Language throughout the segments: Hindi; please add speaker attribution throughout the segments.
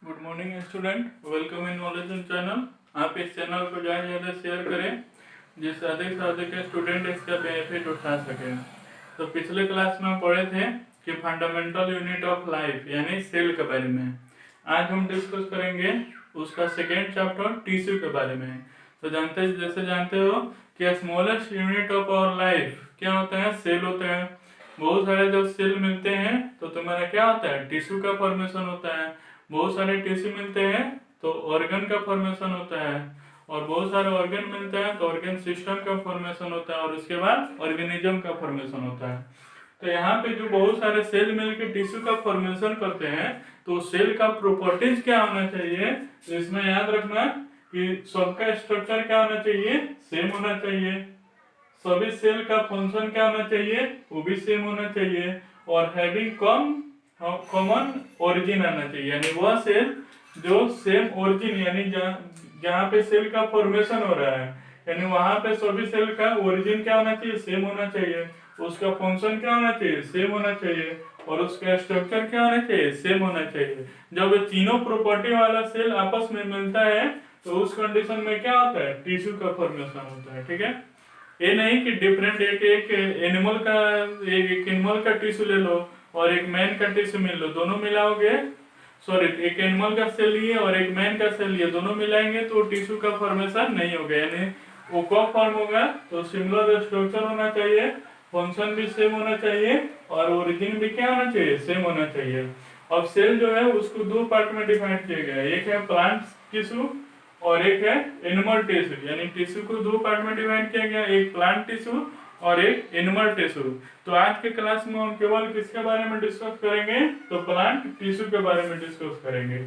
Speaker 1: Good morning student, welcome in knowledge channel. आप इस चैनल को ज़्यादा से ज़्यादा शेयर करें जिससे अधिक से अधिक स्टूडेंट इसका बेनिफिट उठा सकें। तो पिछले क्लास में पढ़े थे कि फंडामेंटल यूनिट ऑफ लाइफ यानी सेल के बारे में। आज हम डिस्कस करेंगे उसका सेकेंड चैप्टर टिश्यू के बारे में। तो जानते हो कि smallest unit of our life क्या होता है? सेल होता है। बहुत सारे जब सेल मिलते हैं तो तुम्हारा क्या होता है? टिश्यू का फॉर्मेशन होता है। बहुत सारे टिश्यू मिलते हैं तो ऑर्गन का फॉर्मेशन होता है, और बहुत सारे ऑर्गन मिलते हैं तो ऑर्गन सिस्टम का फॉर्मेशन होता है, और उसके बाद ऑर्गेनिज्म का फॉर्मेशन होता है। तो यहाँ पे जो बहुत सारे सेल मिलकर टिश्यू का फॉर्मेशन करते हैं तो सेल का प्रॉपर्टीज क्या होना चाहिए? तो इसमें याद रखना कि सबका स्ट्रक्चर क्या होना चाहिए? सेम होना चाहिए। सभी सेल का फंक्शन क्या होना चाहिए? वो भी सेम होना चाहिए। और हैविंग कॉमन ओरिजिन आना चाहिए, यानी वह सेल जो सेम ओरिजिन यानी जहाँ पे सेल का फॉर्मेशन हो रहा है, यानी वहां पे सभी सेल का ओरिजिन क्या होना चाहिए? सेम होना चाहिए। उसका फंक्शन क्या होना चाहिए? सेम होना चाहिए। और उसका स्ट्रक्चर क्या होना चाहिए? सेम होना चाहिए। जब तीनों प्रॉपर्टी वाला सेल आपस में मिलता है तो उस कंडीशन में क्या होता है? टिश्यू का फॉर्मेशन होता है। ठीक है, ये नहीं कि डिफरेंट एक एनिमल का एक एनिमल का टिश्यू ले लो और एक मैन का टिश्यू मिल लो, दोनों मिलाओगे, सॉरी एक एनिमल का सेल लिए और एक मैन का सेल लिए, दोनों मिलाएंगे तो टिश्यू का फॉर्मेशन नहीं होगा। यानी वो कब फॉर्म होगा? तो सिमिलर स्ट्रक्चर होना चाहिए, फंक्शन भी सेम होना चाहिए, और ओरिजिन भी क्या होना चाहिए? सेम होना चाहिए। अब सेल जो है उसको दो पार्ट में डिवाइड किया गया है, एक है प्लांट टिश्यू और एक है एनिमल टिश्यू। यानी टिश्यू को दो पार्ट में डिवाइड किया गया, एक प्लांट टिश्यू और एक एनिमल टिश्यू। तो आज के क्लास में हम केवल किसके बारे में डिस्कस करेंगे? तो प्लांट टिश्यू के बारे में डिस्कस करेंगे।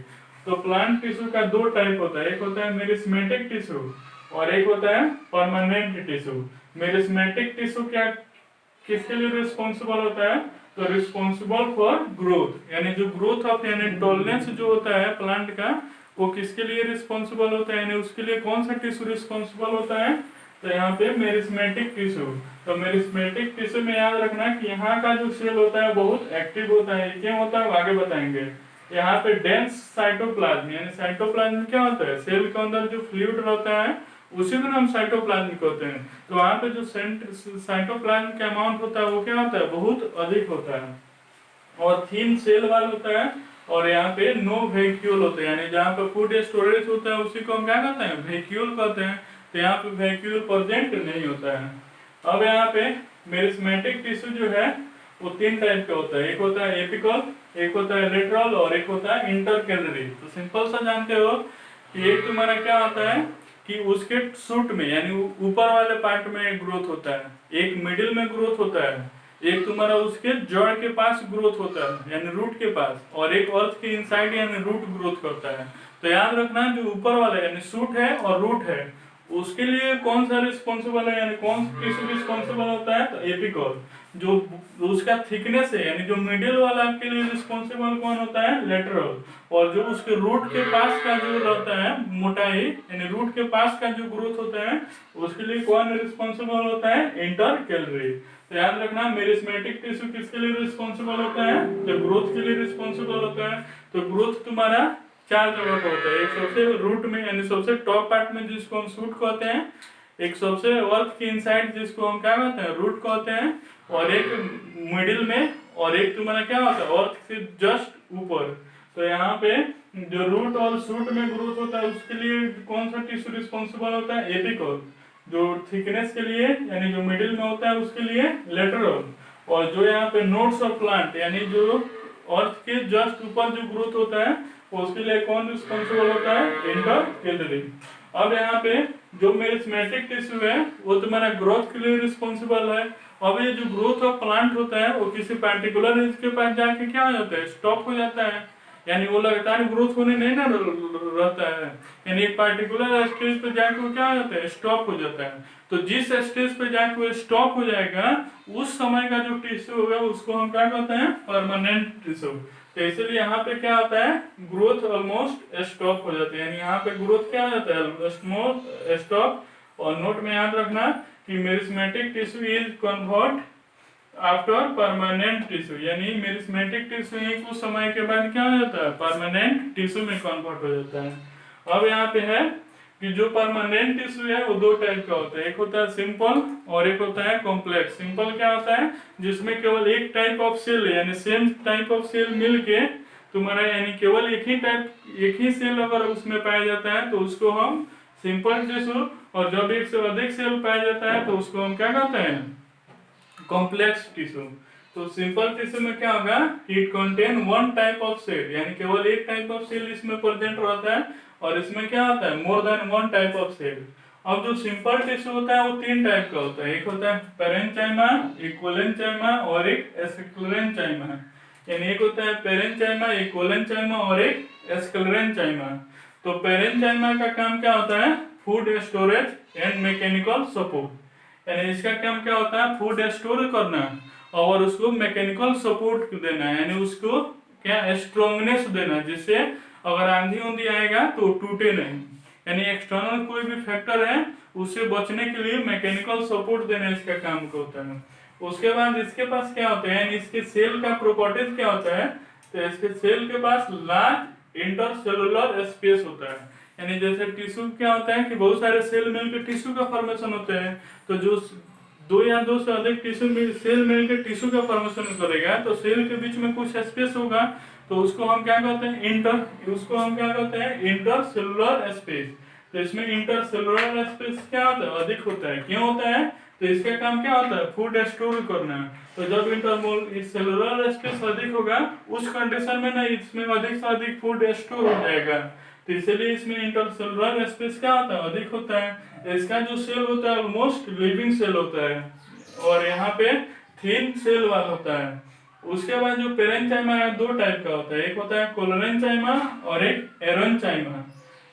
Speaker 1: तो प्लांट टिश्यू का दो टाइप होता है, एक होता है मेरिस्मेटिक टिश्यू और एक होता है परमानेंट टिश्यू। मेरिस्मेटिक टिश्यू क्या किसके लिए रिस्पॉन्सिबल होता है? तो रिस्पॉन्सिबल फॉर ग्रोथ, यानी जो ग्रोथ ऑफ यानी टॉलरेंस जो होता है प्लांट का, वो किसके लिए रिस्पॉन्सिबल होता है? यानी उसके लिए कौन सा टिश्यू रिस्पॉन्सिबल होता है? तो यहाँ पे मेरिस्मेटिक टिश्यू। तो मेरिस्मेटिक टिश्यू में याद रखना कि यहाँ का जो सेल होता है बहुत एक्टिव होता है। क्यों होता है? आगे बताएंगे। यहाँ पे डेंस साइटोप्लाज्म, यानी साइटोप्लाज्म क्या होता है? सेल के अंदर जो फ्लूइड रहता है उसी को हम साइटोप्लाज्म कहते हैं। तो वहाँ पे जो साइटोप्लाज्म का अमाउंट होता है वो क्या होता है? बहुत अधिक होता है, और थीन सेल वाल होता है। और यहाँ पे नो वैक्यूल होते हैं, यानी जहाँ पे फूड स्टोरेज होता है उसी को हम क्या कहते हैं? वैक्यूल कहते हैं। तो यहाँ पे वैक्यूल प्रेजेंट नहीं होता है। अब यहाँ पे मेरिस्मेटिक टिश्यू जो है वो तीन टाइप का होता है, एक होता है एपिकल, एक होता है लेटरल और एक होता है इंटरकैलरी। तो सिंपल सा जानते हो कि एक तुम्हारा क्या होता है कि उसके सूट में यानी ऊपर वाले पार्ट में ग्रोथ होता है, एक मिडिल में ग्रोथ होता है, एक तुम्हारा उसके जड़ के पास ग्रोथ होता है यानी रूट के पास, और एक अर्थ के इनसाइड यानी रूट ग्रोथ करता है। तो याद रखना जो ऊपर वाला यानी सूट है और रूट है उसके लिए कौन सा रिस्पॉन्सिबल है, यानी कौन किस रिस्पॉन्सिबल होता है? तो एपिकल। जो उसका थिकनेस है यानी जो मिडिल वाला के लिए रिस्पॉन्सिबल कौन होता है? लेटरल। और जो उसके रूट के पास का जो रहता है मोटाई यानी रूट के पास का जो ग्रोथ होता है उसके लिए कौन रिस्पॉन्सिबल होता है? इंटरकैलरी। तो याद रखना मेरिस्मेटिक टिश्यू किसके लिए रिस्पॉन्सिबल होता है? तो ग्रोथ के लिए रिस्पॉन्सिबल होता है। तो ग्रोथ तुम्हारा चार जगह पर होता है, एक सबसे रूट में यानी सबसे टॉप पार्ट में जिसको हम सूट कहते हैं, एक सबसे अर्थ के इनसाइड जिसको हम क्या कहते हैं? रूट कहते हैं, और एक मिडिल में, और एक तुम्हारा क्या होता है? अर्थ से जस्ट ऊपर। तो यहाँ पे जो रूट और सूट में ग्रोथ होता है उसके लिए कौन सा टिश्यू रिस्पॉन्सिबल होता है? एपिकल। जो थिकनेस के लिए यानी जो मिडिल में होता है उसके लिए लेटरल। और जो यहाँ पे नोड्स ऑफ प्लांट यानी जो अर्थ के जस्ट ऊपर जो ग्रोथ होता है उसके लिए कौन रिस्पॉन्सिबल होता है? इंटरकैलरी। अब यहाँ पे जो मेरिस्मेटिक टिश्यू है वो तुम्हारा ग्रोथ के लिए रिस्पॉन्सिबल है। अब ये जो ग्रोथ ऑफ प्लांट होता है वो किसी पर्टिकुलर एज के पास जाके क्या हो जाता है? स्टॉप हो जाता है, यानी वो लगातार ग्रोथ होने नहीं ना रहता है, यानी एक पर्टिकुलर स्टेज पे जाके वो क्या हो जाता है? स्टॉप हो जाता है। तो जिस स्टेज पे जाके वो स्टॉप हो जाएगा उस समय का जो टिश्यू होगा उसको हम क्या कहते हैं? Permanent tissue. तो इसलिए यहाँ पे क्या होता है? ग्रोथ ऑलमोस्ट स्टॉप हो जाती है, यानी यहाँ पे ग्रोथ क्या हो जाता है? स्टॉप। और नोट में याद रखना कि meristematic tissue is convert after permanent tissue, यानी मेरिस्मेटिक टिश्यू ही कुछ समय के बाद क्या हो जाता है, परमानेंट टिश्यू में कन्वर्ट हो जाता है। अब यहाँ पे है कि जो परमानेंट टिश्यू है वो दो टाइप का होता है, एक होता है सिंपल और एक होता है कॉम्प्लेक्स। सिंपल क्या होता है, जिसमें केवल एक टाइप ऑफ सेल यानी सेम टाइप ऑफ सेल मिलके तुम्हारा यानी केवल एक ही सेल अगर उसमें पाया जाता है तो उसको हम सिंपल टिश्यू, और जब एक से अधिक सेल पाया जाता है तो उसको हम क्या कहते हैं, कॉम्प्लेक्स टिश्यू। तो सिंपल टिश्यू में क्या होगा, it contain one type of cell, यानी केवल एक टाइप ऑफ सेल इसमें प्रेजेंट रहता है, और इसमें क्या होता है, more than one type of cell. अब जो सिंपल टिश्यू होता है वो तीन टाइप का होता है, एक होता है पेरेन्चाइमा, इक्विलेन्चाइमा और एक एस्क्लेरेन्चाइमा। यानी एक होता है पेरेन्चाइमा, इक्विलेन्चाइमा और एक एस्क्लेरेन्चाइमा। तो पेरेन्चाइमा का काम क्या होता है, food storage and mechanical support, यानी इसका काम क्या होता है, फूड स्टोर करना और उसको मैकेनिकल सपोर्ट देना, यानी उसको क्या स्ट्रॉन्गनेस देना, जिससे अगर आंधी उंधी आएगा तो टूटे नहीं। यानी एक्सटर्नल कोई भी फैक्टर है उससे बचने के लिए मैकेनिकल सपोर्ट देना इसका काम होता है। उसके बाद इसके पास क्या होता है, यानी इसके सेल का प्रॉपर्टीज क्या होता है, तो इसके सेल के पास लार्ज इंटरसेलुलर स्पेस होता है। यानी जैसे टिश्यू क्या होता है कि बहुत सारे सेल मिलकर टिश्यू का फॉर्मेशन होता है, तो जो दो या दो से अधिक टिश्यू सेल मिलकर टिश्यू का फॉर्मेशन करेगा तो सेल के बीच में कुछ स्पेस होगा, तो उसको हम क्या कहते हैं, इंटरसेलुलर स्पेस। तो इसमें इंटरसेलुलर स्पेस क्या होता है, अधिक होता है। क्यों होता है, तो इसका काम क्या होता है, फूड स्टोर करना। तो जब इंटरसेलुलर स्पेस अधिक होगा उस कंडीशन में ना इसमें अधिक से अधिक फूड स्टोर हो जाएगा, तो इसलिए इसमें इंटरसेलुलर स्पेस क्या होता है, अधिक होता है। इसका जो सेल होता है ऑलमोस्ट लिविंग सेल होता है, और यहाँ पे थिन सेल वाला होता है। उसके बाद जो पेरेन्चाइमा है दो टाइप का होता है, एक होता है कोलोरेन्चाइमा और एक एरेन्चाइमा।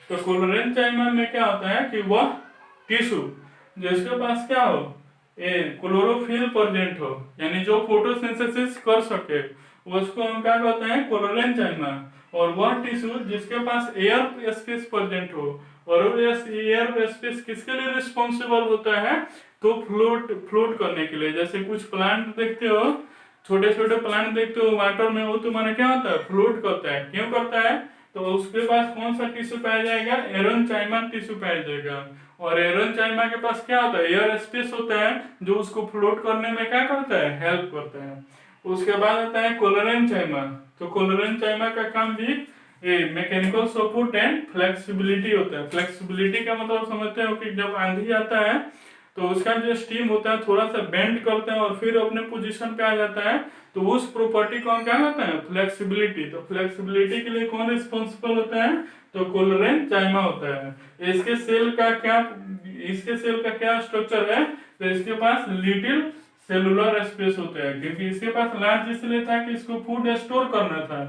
Speaker 1: तो कोलोरेन्चाइमा में क्या होता है कि वह टिश्यू जिसके पास क्या हो, क्लोरोफिल प्रेजेंट हो, यानी जो फोटोसिंथेसिस कर सके, उसको हम क्या कहते हैं, कोलोरेन्चाइमा। और वह टिश्यू जिसके पास एयर स्पेस प्रेजेंट हो, और वो एयर स्पेस किसके लिए रिस्पॉन्सिबल होता है, तो फ्लोट करने के लिए। जैसे कुछ प्लांट देखते हो, छोटे छोटे प्लांट देखते हो वाटर में, वो तुम्हारा क्या होता है, फ्लोट करता है। क्यों करता है, तो उसके पास कौन सा टिश्यू पाया जाएगा, एरेन्चाइमा टिश्यू पाया जाएगा। और एरेन्चाइमा के पास क्या होता है, एयर स्पेस होता है जो उसको फ्लोट करने में क्या करता है, हेल्प करता है। उसके बाद आता है कोलोरेन्चाइमा। तो कोलोरेन्चाइमा का काम भी मैकेनिकल सपोर्ट एंड फ्लेक्सिबिलिटी होता है। फ्लेक्सिबिलिटी का मतलब समझते हो कि जब आंधी आता है तो उसका जो स्टीम होता है थोड़ा सा बेंड करता है और फिर अपने पोजीशन पे आ जाता है, तो उस प्रॉपर्टी को हम क्या कहते हैं, फ्लेक्सिबिलिटी। तो फ्लेक्सिबिलिटी के लिए कौन रिस्पॉन्सिबल होता है, तो कोलोरेन्चाइमा होता है। इसके सेल का क्या स्ट्रक्चर है, तो इसके पास लिटिल सेलुलर स्पेस होता है, क्योंकि इसके पास लार्ज इसलिए था कि इसको फूड स्टोर करना था,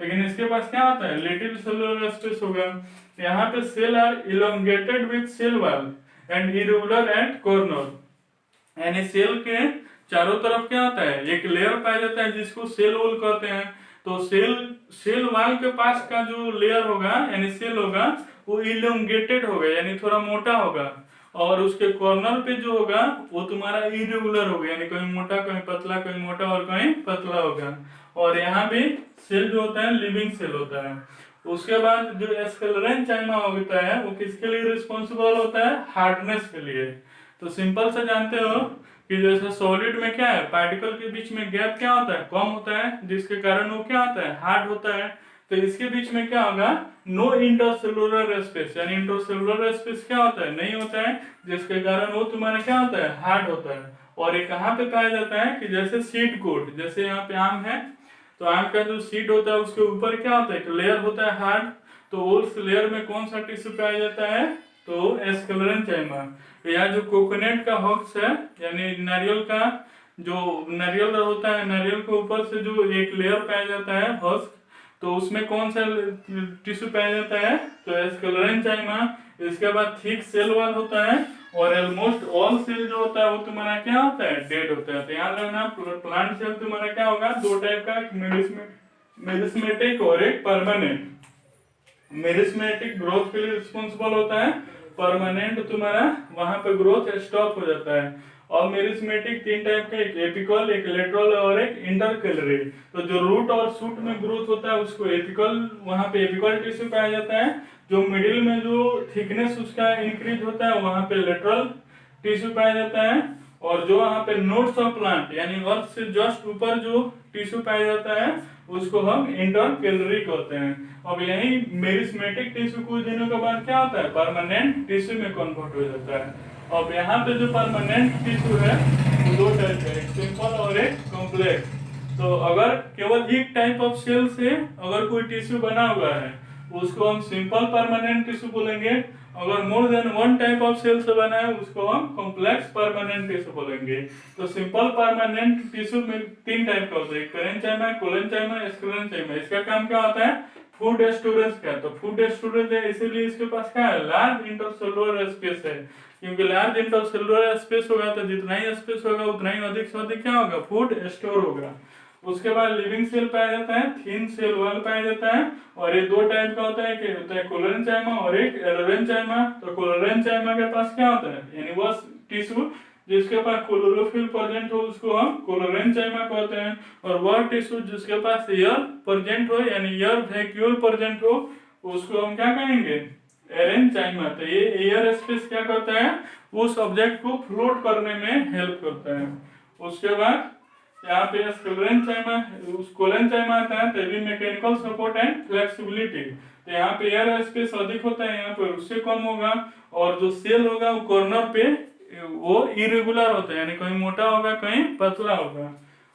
Speaker 1: लेकिन इसके पास क्या होता है, लिटिल सेलुलर स्पेस होगा। यहाँ पे cell are elongated with cell wall and irregular at corner, यानी सेल के चारों तरफ क्या होता है, एक लेयर पाया जाता है जिसको सेल वॉल कहते हैं। तो सेल वॉल के पास का जो लेयर होगा यानी सेल होगा वो इलोंगेटेड होगा, यानी थोड़ा मोटा होगा, और उसके कॉर्नर पे जो होगा वो तुम्हारा इरेगुलर होगा, यानी कहीं मोटा कहीं पतला, कहीं मोटा और कहीं पतला होगा। और यहाँ भी सेल जो होता है लिविंग सेल होता है। उसके बाद जो एस्क्लेरेन्चाइमा होता है वो किसके लिए रिस्पॉन्सिबल होता है, हार्डनेस के लिए। तो सिंपल से जानते हो कि जैसे सॉलिड में क्या है, पार्टिकल के बीच में गैप क्या होता है, कम होता है, जिसके कारण वो क्या होता है, हार्ड होता है। तो इसके बीच में क्या होगा, नो इंटरसेलुलर स्पेस, यानी इंटरसेलुलर स्पेस क्या होता है, नहीं होता है, जिसके कारण वो तुम्हारा क्या होता है, हार्ड होता है। और ये कहाँ पे पाया जाता है कि जैसे सीड कोट, जैसे यहाँ पे आम है तो आम का जो सीड होता है उसके ऊपर क्या होता है, एक लेयर होता है हार्ड, तो उस लेयर में कौन सा टिश्यू पाया जाता है, तो एस्क्लेरेन्चाइमा। या जो कोकोनट का हक्स है, यानी नारियल का जो नारियल होता है, नारियल के ऊपर से जो एक लेयर पाया जाता है हस्क, तो उसमें कौन सा टिश्यू पाया जाता है, तो एस्क्लेरेन्चाइमा। इसके बाद थिक सेल वॉल होता है, और ऑलमोस्ट ऑल सेल जो होता है वो तुम्हारा क्या होता है, डेड होता है। तो याद रखना प्लांट सेल तुम्हारा क्या होगा, दो टाइप का, मेरिस्मेटिक और एक परमानेंट। मेरिस्मेटिक ग्रोथ के लिए रिस्पॉन्सिबल होता है, परमानेंट तुम्हारा वहां पे ग्रोथ स्टॉप हो जाता है। और मेरिस्मेटिक तीन टाइप का, एक एपिकल, एक लेटरल और एक इंटरकेलरी। तो जो रूट और शूट में ग्रोथ होता है उसको एपिकल, वहां पे एपिकल टिश्यू पाया जाता है। जो मिडिल में जो थिकनेस उसका इंक्रीज होता है वहां पे लेटरल टिश्यू पाया जाता है। और जो वहां पे नोड्स ऑफ प्लांट यानी अर्थ से जस्ट ऊपर जो टिश्यू पाया जाता है उसको हम इंटरकेलरी कहते हैं। अब यही मेरिस्मेटिक टिश्यू कुछ दिनों के बाद क्या होता है, परमानेंट टिश्यू में कन्वर्ट हो जाता है। अब यहाँ पे जो परमानेंट टिश्यू है वो दो टाइप का, एक सिंपल और एक कॉम्प्लेक्स। तो अगर केवल एक टाइप ऑफ सेल से अगर कोई टिश्यू बना हुआ है उसको हम सिंपल परमानेंट टिश्यू बोलेंगे। अगर more than one type of cell से बना है उसको हम कॉम्प्लेक्स परमानेंट टिश्यू बोलेंगे। तो सिंपल परमानेंट टिश्यू में तीन टाइप का होता है, पेरेन्चाइमा, कोलेन्चाइमा, स्क्लेरेन्चाइमा। इसका काम क्या होता है, फूड स्टोरेज का। तो फूड स्टोरेज है इसीलिए इसके पास क्या है, लार्ज इंटरसेलुलर स्पेस है। क्योंकि लार्ज इंटरसेलुलर स्पेस होगा तो जितना ही स्पेस होगा उतना ही अधिक से अधिक क्या होगा, फूड स्टोर होगा। उसके बाद लिविंग सेल पाया जाता है, थिन सेल वॉल पाया जाता है। और ये दो टाइप का होता है, कि होता है कोलेरेन्चाइमा और एक एलोरेन्चाइमा। तो कोलेरेन्चाइमा के पास क्या होता है, यानी वह टिश्यू जिसके पास क्लोरोफिल प्रेजेंट हो उसको हम कोलेरेन्चाइमा कहते हैं। और वह टिश्यू जिसके पास एयर प्रेजेंट हो यानी एयर वैक्यूल प्रेजेंट हो उसको हम क्या कहेंगे, एरेन्चाइमा। तो ये एयर स्पेस क्या करता है, उस ऑब्जेक्ट को फ्लोट करने में हेल्प करता है। उसके बाद यहाँ पे कोलेन्चाइमा आता है, तो भी मैकेनिकल सपोर्ट एंड फ्लेक्सिबिलिटी। तो यहाँ पे एयर स्पेस अधिक होता है, यहाँ पे उससे कम होगा। और जो सेल होगा वो कॉर्नर पे वो इरेगुलर होता है, यानी कहीं मोटा होगा कहीं पतला होगा।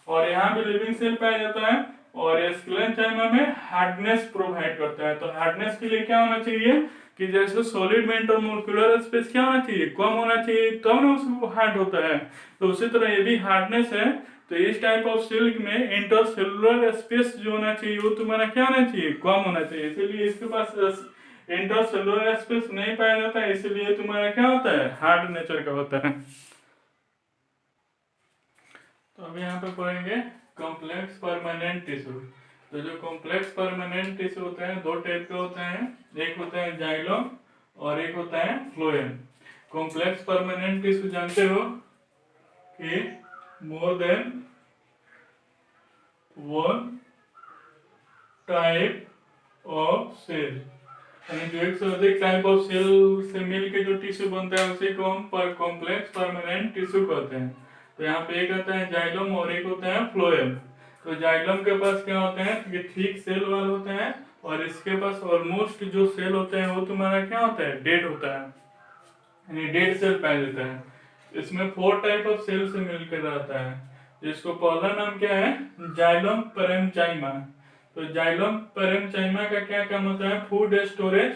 Speaker 1: और यहाँ पे लिविंग सेल पाया जाता है। और स्क्लेरेन्चाइमा में हार्डनेस प्रोवाइड करता है। तो हार्डनेस के लिए क्या होना चाहिए कि जैसे सॉलिड में इंटरमोलिकुलर स्पेस क्या होना चाहिए, कम होना चाहिए, तब ना उसको हार्ड होता है। तो उसी तरह ये भी हार्डनेस है। तो इस टाइप ऑफ सेल में इंटरसेलुलर स्पेस जो होना चाहिए वो तुम्हारा क्या होना चाहिए, कम होना चाहिए। इसीलिए इसके पास इंटरसेलुलर स्पेस नहीं पाया जाता है, इसलिए तुम्हारा क्या होता है, हार्ड नेचर का होता है। तो अभी यहाँ पे पढ़ेंगे कॉम्प्लेक्स परमानेंट टिश्यू। तो जो कॉम्प्लेक्स परमानेंट टिश्यू होता है दो टाइप का होता है, एक होता है जाइलम और एक होता है फ्लोएम। कॉम्प्लेक्स परमानेंट टिश्यू जानते हो कि more than one type of cell, यानी जो एक से अधिक टाइप ऑफ सेल से मिलकर जो टिश्यू बनता है उसी को हम कॉम्प्लेक्स परमानेंट टिश्यू कहते हैं। तो यहाँ पे एक आता है जाइलम और एक होता है फ्लोएम। तो जाइलम के पास क्या होता है कि थिक सेल वाल होता है, और इसके पास ऑलमोस्ट जो सेल होते हैं वो तुम्हारा क्या होता है, डेड होता है, यानी डेड सेल पाया जाता है। इसमें 4 टाइप ऑफ सेल से मिलकर रहता है, जिसको पहला नाम क्या है, जाइलम पेरेन्चाइमा। तो जाइलम पेरेन्चाइमा का क्या काम होता है, फूड स्टोरेज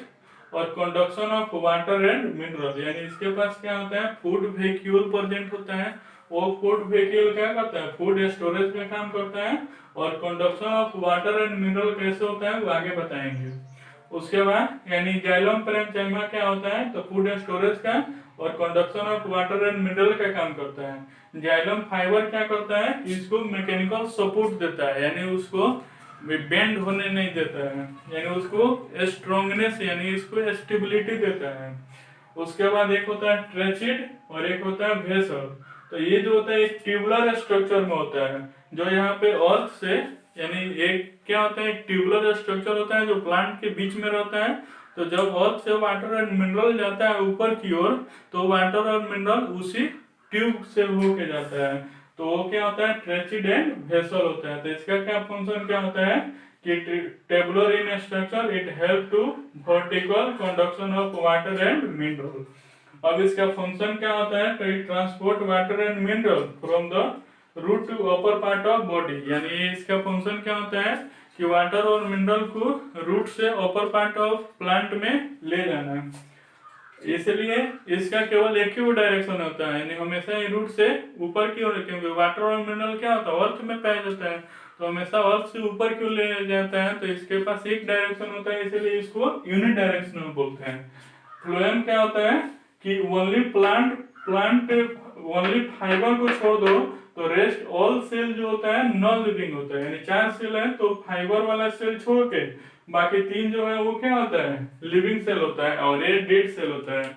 Speaker 1: और conduction of water and mineral. यानी इसके पास क्या होता है, फूड वैक्यूल प्रेजेंट होता है। वो फूड वैक्यूल क्या करता है, फूड स्टोरेज में काम करता है। और conduction of water and mineral कैसे होता है वो आगे बताएंगे। उसके बाद यानी जाइलम पेरेन्चाइमा क्या होता है, तो फूड स्टोरेज का और conduction of water and mineral का काम करता है। जाइलम फाइबर क्या करता है, इसको मैकेनिकल सपोर्ट देता है, यानी उसको बेंड होने नहीं देता है, यानी उसको स्ट्रॉन्गनेस यानी इसको स्टेबिलिटी देता है। उसके बाद एक होता है ट्रेचिड और एक होता है वेसल। तो ये जो होता है एक ट्यूबुलर स्ट्रक्चर में होता है, जो यहाँ पे अर्थ से यानी एक क्या होता है, एक ट्यूबुलर स्ट्रक्चर होता है जो प्लांट के बीच में रहता है। तो जब अर्थ से वाटर एंड मिनरल जाता है ऊपर की ओर तो वाटर और मिनरल उसी ट्यूब से होके जाता है। तो वो क्या होता है, ट्रेचिड एंड वेसल होता है। तो इसका क्या फंक्शन क्या होता है कि tubular in structure, it help to vertical conduction of water and mineral. अब इसका फंक्शन क्या होता है, तो it transport water and mineral from the root to upper part of body. यानी इसका फंक्शन क्या होता है कि वाटर और मिनरल को रूट से अपर पार्ट ऑफ प्लांट में ले जाना। इसलिए इसका केवल एक ही डायरेक्शन होता है, यानी हमेशा ही रूट से ऊपर की ओर, क्योंकि वाटर और मिनरल क्या होता है, अर्थ में पाया जाता है, तो हमेशा अर्थ से ऊपर क्यों ले जाता है, तो इसके पास एक डायरेक्शन होता है, इसलिए इसको यूनिट डायरेक्शन में बोलते हैं। फ्लोएम क्या होता है कि ओनली फाइबर को छोड़ दो तो रेस्ट ऑल सेल जो होता है नॉन लिविंग होता है। यानी 4 सेल है तो फाइबर वाला सेल छोड़ के बाकी 3 जो है वो क्या होता है, लिविंग सेल होता है और ये डेड सेल होता है।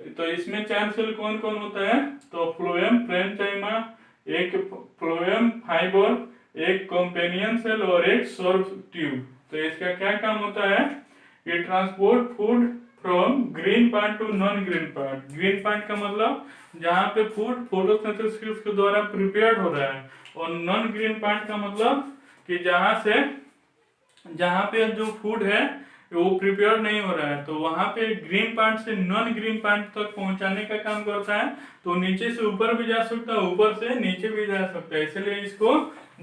Speaker 1: तो इसमें 4 सेल कौन कौन होता है? तो फ्लोएम पैरेन्चाइमा, एक फ्लोएम फाइबर, एक कंपेनियन सेल और एक सोर्स ट्यूब। तो इसका क्या काम होता है? ये transport food from green part to non green part. Green part का मतलब जहाँ पे फूड फोटोसिंथेसिस के द्वारा प्रिपेयर्ड हो रहा है, और नॉन ग्रीन पार्ट का मतलब कि जहाँ पे जो फूड है वो प्रिपेयर नहीं हो रहा है, तो वहां पे ग्रीन पार्ट से नॉन ग्रीन पार्ट तक पहुंचाने का काम करता है। तो नीचे से ऊपर भी जा सकता है, ऊपर से नीचे भी जा सकता है, इसलिए इसको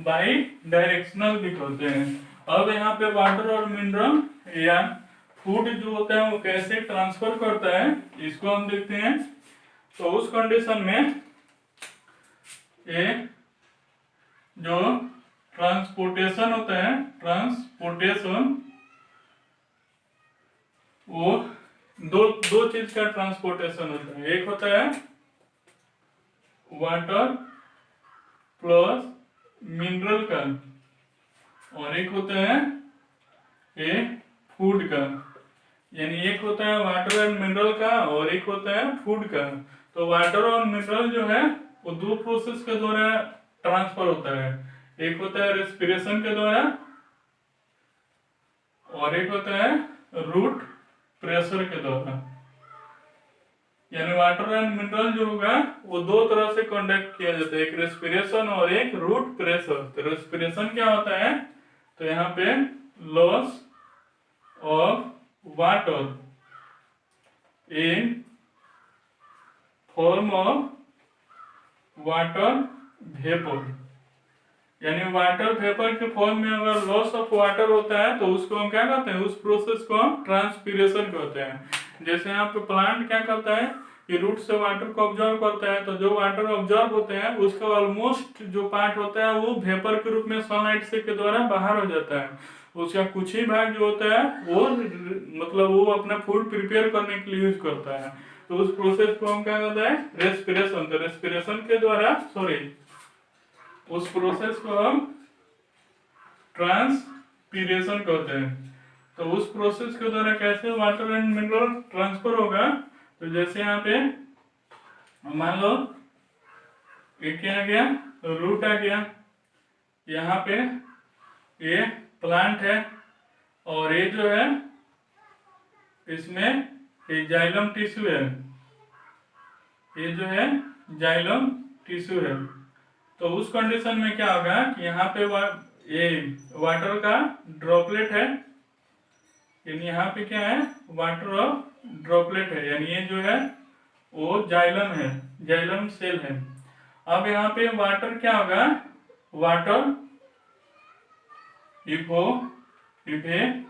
Speaker 1: बाई डायरेक्शनल भी कहते हैं। अब यहाँ पे वाटर और मिनरल या फूड जो होता है वो कैसे ट्रांसफर करता है, इसको हम देखते हैं। तो उस कंडीशन में ये जो ट्रांसपोर्टेशन होता है, ट्रांसपोर्टेशन वो दो चीज का ट्रांसपोर्टेशन होता है। एक होता है वाटर प्लस मिनरल का, और एक होता है ये फूड का। यानी एक होता है वाटर एंड मिनरल का और एक होता है फूड का। तो वाटर और मिनरल जो है वो दो प्रोसेस के द्वारा ट्रांसफर होता है। एक होता है रेस्पिरेशन के द्वारा और एक होता है रूट प्रेशर के द्वारा। यानी वाटर एंड मिनरल जो होगा वो दो तरह से कंडक्ट किया जाता है, एक रेस्पिरेशन और एक रूट प्रेशर। तो रेस्पिरेशन क्या होता है? तो यहाँ पे loss of water in form of water vapour, यानी वाटर वेपर के फॉर्म में अगर लॉस ऑफ वाटर होता है तो उसको हम क्या कहते हैं? उस प्रोसेस को हम ट्रांसपीरेशन कहते हैं। जैसे यहाँ पे प्लांट क्या करता है कि रूट से वाटर को ऑब्जर्व करता है, तो जो वाटर ऑब्जर्व होते हैं उसका ऑलमोस्ट जो पार्ट होता है वो वेपर के रूप में सनलाइट से के द्वारा बाहर हो जाता है। उसका कुछ ही भाग जो होता है वो मतलब वो अपना फूड प्रिपेयर करने के लिए यूज करता है। तो उस प्रोसेस को हम क्या कहते हैं? रेस्पिरेशन। तो रेस्पिरेशन के द्वारा उस प्रोसेस को हम ट्रांसपीरेशन कहते हैं। तो उस प्रोसेस के द्वारा कैसे वाटर एंड मिनरल ट्रांसफर होगा? तो जैसे यहाँ पे मान लो ये क्या आ गया? रूट आ गया, यहाँ पे ये प्लांट है, और ये जो है इसमें ये जाइलम टिश्यू है, ये जो है जाइलम टिश्यू है। तो उस कंडीशन में क्या होगा कि यहाँ पे ये वाटर का ड्रॉपलेट है, यानी यहाँ पे क्या है? वाटर ऑफ ड्रॉपलेट है, यानी ये जो है वो जाइलम है, जाइलम सेल है। अब यहाँ पे वाटर क्या होगा? Water evaporate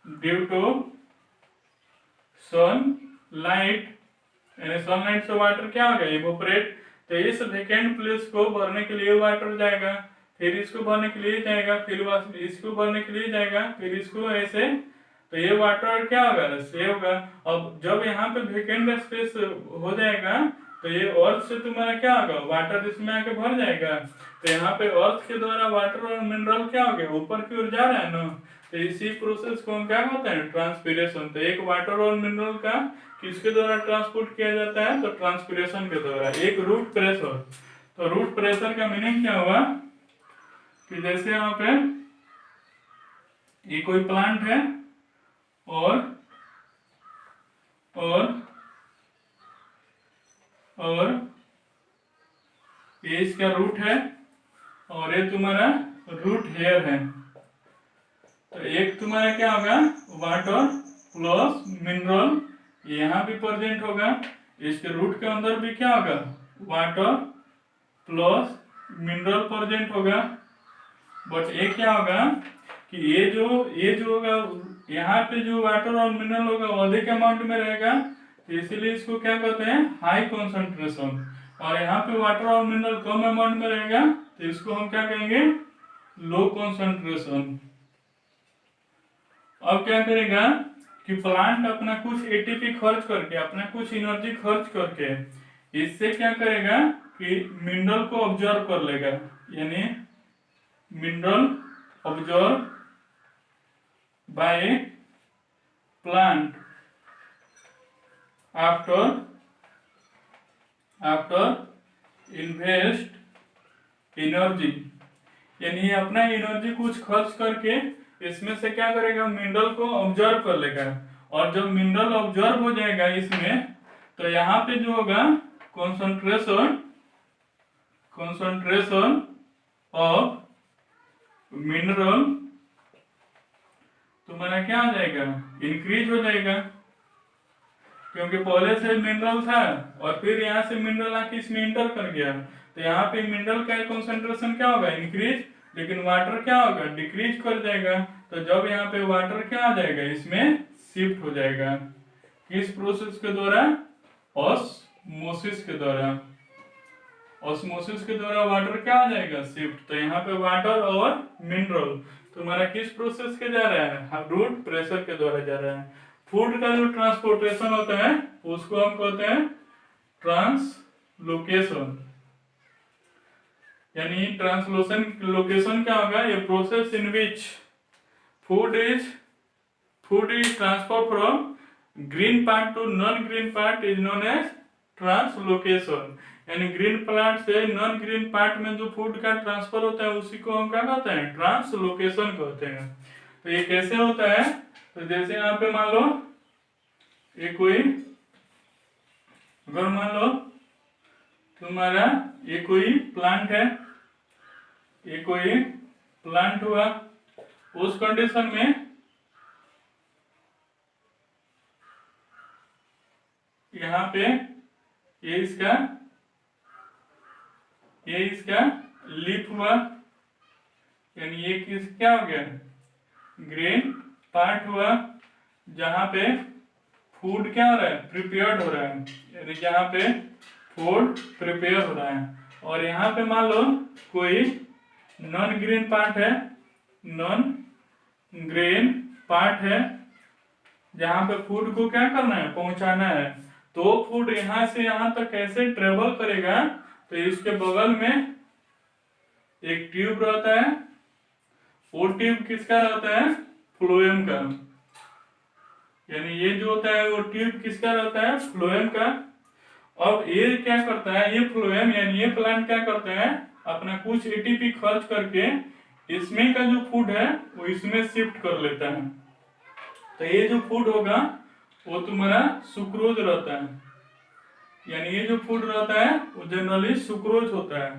Speaker 1: due to sunlight, यानी सनलाइट से वाटर क्या होगा? इवेपोरेट। तो इस वेकेंट प्लेस को भरने के लिए वाटर जाएगा, फिर इसको भरने के लिए जाएगा, फिर इसको भरने के लिए जाएगा, फिर इसको ऐसे। तो ये वाटर क्या होगा? सेव होगा। अब जब यहाँ पे वेकेंट स्पेस हो जाएगा तो ये अर्थ से तुम्हारा क्या होगा? वाटर इसमें आके भर जाएगा। तो यहाँ पे अर्थ के द्वारा वाटर और मिनरल क्या हो गया? ऊपर की ओर जा रहा है ना। तो इसी प्रोसेस को हम क्या कहते हैं? ट्रांसपीरेशन। तो एक वाटर और मिनरल का किसके द्वारा ट्रांसपोर्ट किया जाता है? तो ट्रांसपीरेशन के द्वारा। एक रूट प्रेशर। तो रूट प्रेशर का मीनिंग क्या हुआ कि जैसे यहाँ पे ये कोई प्लांट है और ये इसका रूट है और ये तुम्हारा रूट हेयर है। तो एक तुम्हारा क्या होगा? वाटर प्लस मिनरल यहाँ भी प्रेजेंट होगा, इसके रूट के अंदर भी क्या होगा? वाटर प्लस मिनरल प्रेजेंट होगा। बट ये क्या होगा कि ये जो होगा यहाँ पे जो वाटर और मिनरल होगा वो अधिक अमाउंट में रहेगा, तो इसीलिए इसको क्या कहते हैं? High concentration. और यहाँ पे वाटर और मिनरल कम अमाउंट में रहेगा तो इसको हम क्या कहेंगे? Low concentration. अब क्या करेगा कि प्लांट अपना कुछ एटीपी खर्च करके, अपना कुछ एनर्जी खर्च करके इससे क्या करेगा कि मिनरल को ऑब्जर्व कर लेगा, यानी mineral observe by plant after invest energy, यानी अपना एनर्जी कुछ खर्च करके इसमें से क्या करेगा, मिनरल को ऑब्जर्व कर लेगा। और जब मिनरल ऑब्जर्व हो जाएगा इसमें, तो यहाँ पे जो होगा कंसंट्रेशन ऑफ मिनरल तुम्हारा क्या आ जाएगा, इंक्रीज हो जाएगा, क्योंकि पहले से मिनरल था और फिर यहाँ से मिनरल आके इसमें इंटर कर गया, तो यहाँ पे मिनरल का कंसंट्रेशन क्या होगा, इंक्रीज, लेकिन वाटर क्या होगा, डिक्रीज कर जाएगा। तो जब यहाँ पे वाटर क्या आ जाएगा, इसमें शिफ्ट हो जाएगा, किस प्रोसेस के द्वारा, ऑस्मोसिस के द्वारा। ऑस्मोसिस के द्वारा वाटर क्या आ जाएगा, शिफ्ट। तो यहाँ पे वाटर और मिनरल तुम्हारा किस प्रोसेस के जा रहा है, रूट प्रेशर के द्वारा जा रहा है। फूड का जो ट्रांसपोर्टेशन होता है उसको हम कहते हैं ट्रांसलोकेशन, यानी ट्रांसलोकेशन क्या होगा, ये process in which food is transfer from green part to non green part is known as translocation. यानी ग्रीन पार्ट से नॉन ग्रीन पार्ट में जो फूड का ट्रांसफर होता है उसी को हम क्या कहते हैं, ट्रांसलोकेशन कहते हैं। तो ये कैसे होता है, तो जैसे यहाँ पे मान लो ये कोई, अगर मान लो तुम्हारा ये कोई प्लांट है, ये कोई प्लांट हुआ, उस कंडीशन में यहाँ पे ये इसका लीफ हुआ, यानी ये क्या हो गया, ग्रीन पार्ट हुआ, जहां पे फूड क्या हो रहा है, प्रिपेयर्ड हो रहा है, यानी जहां पे फूड प्रिपेयर हो रहा है। और यहाँ पे मान लो कोई नॉन ग्रीन पार्ट है, नॉन ग्रीन पार्ट है, जहां पे फूड को क्या करना है, पहुंचाना है। तो फूड यहां से यहां तक कैसे ट्रेवल करेगा, तो इसके बगल में एक ट्यूब रहता है, वो ट्यूब किसका रहता है, फ्लोएम का, यानी ये जो होता है वो ट्यूब किसका रहता है, फ्लोएम का। अब ये क्या करता है, ये फ्लोएम यानी ये प्लांट क्या करता है, अपना कुछ एटीपी खर्च करके इसमें का जो फूड है वो इसमें शिफ्ट कर लेता है। तो ये जो फूड होगा वो तुम्हारा सुक्रोज रहता है, यानी ये जो फूड रहता है वो जनरली सुक्रोज होता है।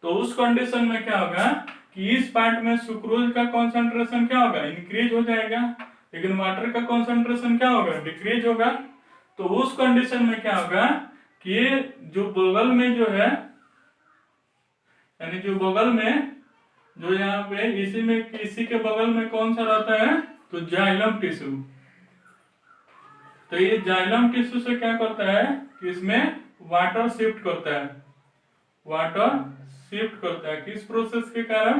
Speaker 1: तो उस कंडीशन में क्या होगा कि इस पार्ट में सुक्रोज का कंसंट्रेशन क्या होगा, इंक्रीज हो जाएगा, लेकिन वाटर का कंसंट्रेशन क्या होगा, डिक्रीज होगा। तो उस कंडीशन में क्या होगा कि ये जो बगल में जो है, यानी जो बगल में जो यहाँ पे इसी के बगल में कौन सा रहता है, तो जाइलम टिश्यू। तो ये जाइलम टिश्यू से क्या करता है कि इसमें वाटर शिफ्ट करता है, वाटर शिफ्ट करता है, किस प्रोसेस के कारण,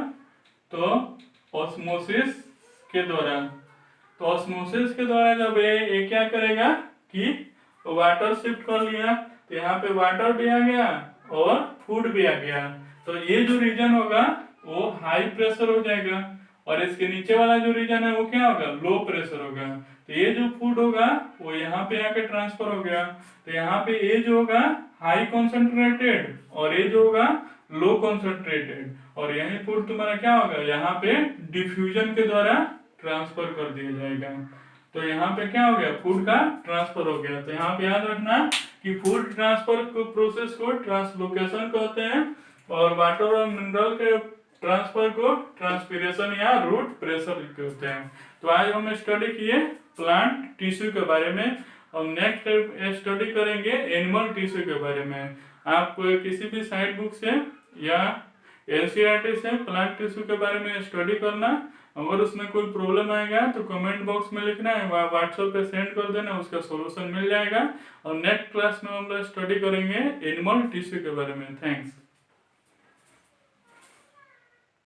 Speaker 1: तो ऑस्मोसिस के द्वारा। तो ऑस्मोसिस के द्वारा जब ये क्या करेगा कि वाटर शिफ्ट कर लिया, तो यहाँ पे वाटर भी आ गया और फूड भी आ गया। तो ये जो रीजन होगा वो हाई प्रेशर हो जाएगा, और इसके नीचे वाला जो रीजन है वो क्या होगा, लो प्रेशर होगा। तो ये जो फूड होगा वो यहाँ पे आके ट्रांसफर हो गया, तो यहाँ पे ये जो होगा हाई कॉन्सेंट्रेटेड और ये जो होगा लो कॉन्सेंट्रेटेड, और यही फूड तुम्हारा क्या होगा, यहाँ पे डिफ्यूजन के द्वारा ट्रांसफर कर दिया जाएगा। तो यहाँ पे क्या हो गया, फूड का ट्रांसफर हो गया। तो यहाँ पे याद रखना कि फूड ट्रांसफर को प्रोसेस को ट्रांसलोकेशन कहते हैं, और वाटर और मिनरल के ट्रांसफर को ट्रांसपीरेशन या रूट प्रेशर कहते हैं। तो आज हम स्टडी किए प्लांट टिश्यू के बारे में, और नेक्स्ट स्टडी करेंगे एनिमल टिश्यू के बारे में। आप किसी भी साइड बुक से या एनसीईआरटी से प्लांट टिश्यू के बारे में स्टडी करना। अगर उसमें कोई प्रॉब्लम आएगा तो कमेंट बॉक्स में लिखना है, व्हाट्सएप पे सेंड कर देना, उसका सॉल्यूशन मिल जाएगा। और नेक्स्ट क्लास में हम लोग स्टडी करेंगे एनिमल टिश्यू के बारे में। थैंक्स।